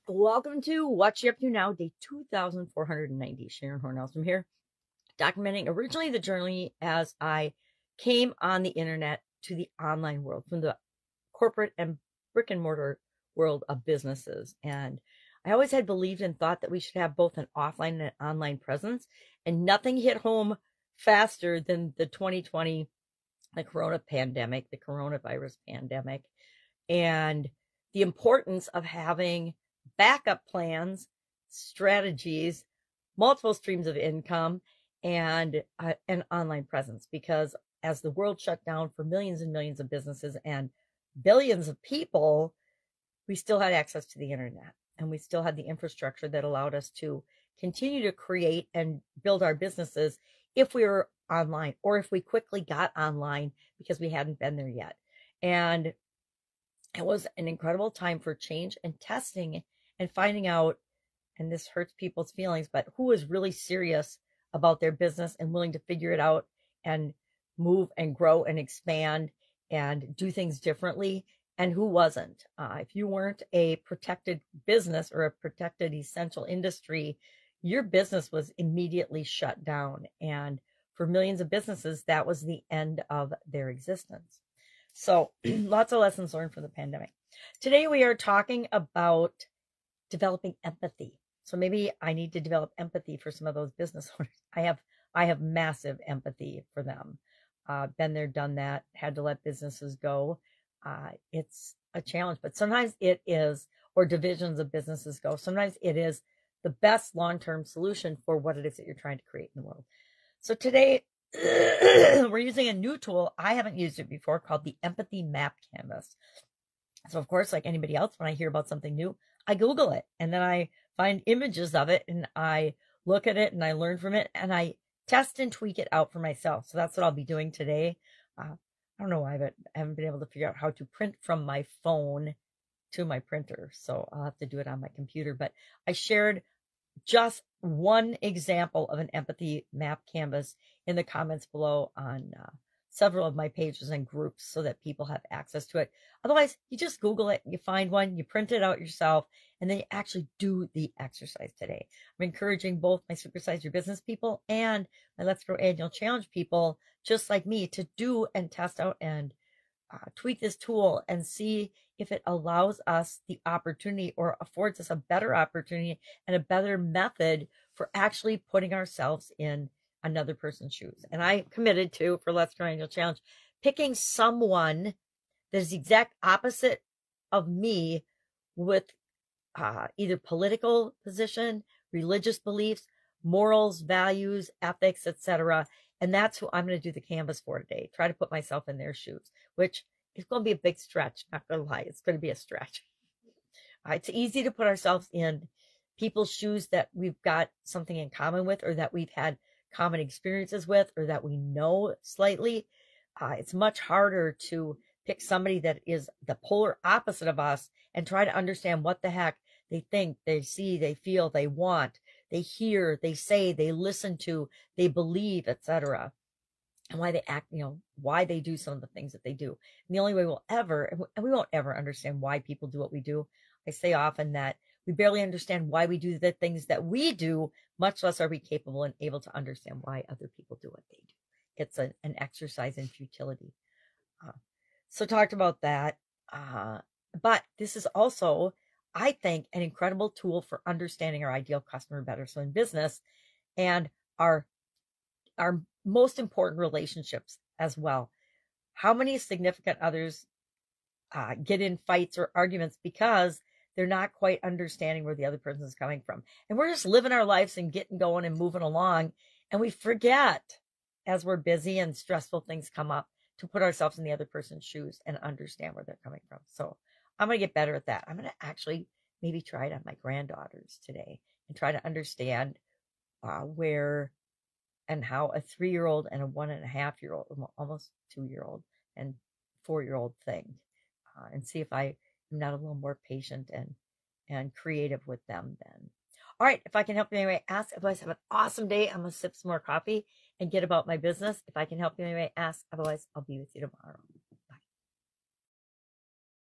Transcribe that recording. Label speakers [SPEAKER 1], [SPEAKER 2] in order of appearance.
[SPEAKER 1] Welcome to What You Up To Now, day 2490. Sharon Horne-Ellstrom here, documenting originally the journey as I came on the internet to the online world, from the corporate and brick and mortar world of businesses. And I always had believed and thought that we should have both an offline and an online presence, and nothing hit home faster than the 2020, the coronavirus pandemic, and the importance of having backup plans, strategies, multiple streams of income, and an online presence. Because as the world shut down for millions and millions of businesses and billions of people, we still had access to the internet, and we still had the infrastructure that allowed us to continue to create and build our businesses if we were online, or if we quickly got online because we hadn't been there yet. And it was an incredible time for change and testing and finding out, and this hurts people's feelings, but who is really serious about their business and willing to figure it out and move and grow and expand and do things differently, and who wasn't. If you weren't a protected business or a protected essential industry, your business was immediately shut down. And for millions of businesses, that was the end of their existence. So lots of lessons learned from the pandemic. Today we are talking about developing empathy. So maybe I need to develop empathy for some of those business owners. I have massive empathy for them. Been there, done that, had to let businesses go. It's a challenge, but sometimes it is, or divisions of businesses go. Sometimes it is the best long-term solution for what it is that you're trying to create in the world. So today we're using a new tool. I haven't used it before, called the Empathy Map Canvas. So of course, like anybody else, when I hear about something new, I Google it, and then I find images of it, and I look at it, and I learn from it, and I test and tweak it out for myself. So that's what I'll be doing today. I don't know why, but I haven't been able to figure out how to print from my phone to my printer. So I'll have to do it on my computer. But I shared just one example of an empathy map canvas in the comments below on several of my pages and groups, so that people have access to it. Otherwise, you just Google it, you find one, you print it out yourself, and then you actually do the exercise today. I'm encouraging both my Supersize Your Business people and my Let's Grow Annual Challenge people, just like me, to do and test out and tweak this tool and see if it allows us the opportunity, or affords us a better opportunity and a better method for actually putting ourselves in another person's shoes. And I committed to, for Let's Grow Annual Challenge, picking someone that is the exact opposite of me, with either political position, religious beliefs, morals, values, ethics, etc. And that's who I'm going to do the canvas for today. Try to put myself in their shoes, which is going to be a big stretch. Not going to lie, it's going to be a stretch. It's easy to put ourselves in people's shoes that we've got something in common with, or that we've had common experiences with, or that we know slightly. It's much harder to pick somebody that is the polar opposite of us and try to understand what the heck they think, they see, they feel, they want, they hear, they say, they listen to, they believe, etc. And why they act, why they do some of the things that they do. And the only way we'll ever, and we won't ever understand why people do what we do. I say often that we barely understand why we do the things that we do, much less are we capable and able to understand why other people do what they do. It's an exercise in futility. So talked about that. But this is also, I think, an incredible tool for understanding our ideal customer better. So in business, and our most important relationships as well. How many significant others get in fights or arguments because they're not quite understanding where the other person is coming from? And we're just living our lives and getting going and moving along. And we forget, as we're busy and stressful things come up, to put ourselves in the other person's shoes and understand where they're coming from. So I'm going to get better at that. I'm going to actually maybe try it on my granddaughters today and try to understand where and how a 3-year-old and a 1.5-year-old, almost 2-year-old and 4-year-old think, and see if I am not a little more patient and creative with them then. All right, if I can help you anyway, ask. Otherwise, have an awesome day. I'm going to sip some more coffee and get about my business. If I can help you anyway, ask. Otherwise, I'll be with you tomorrow.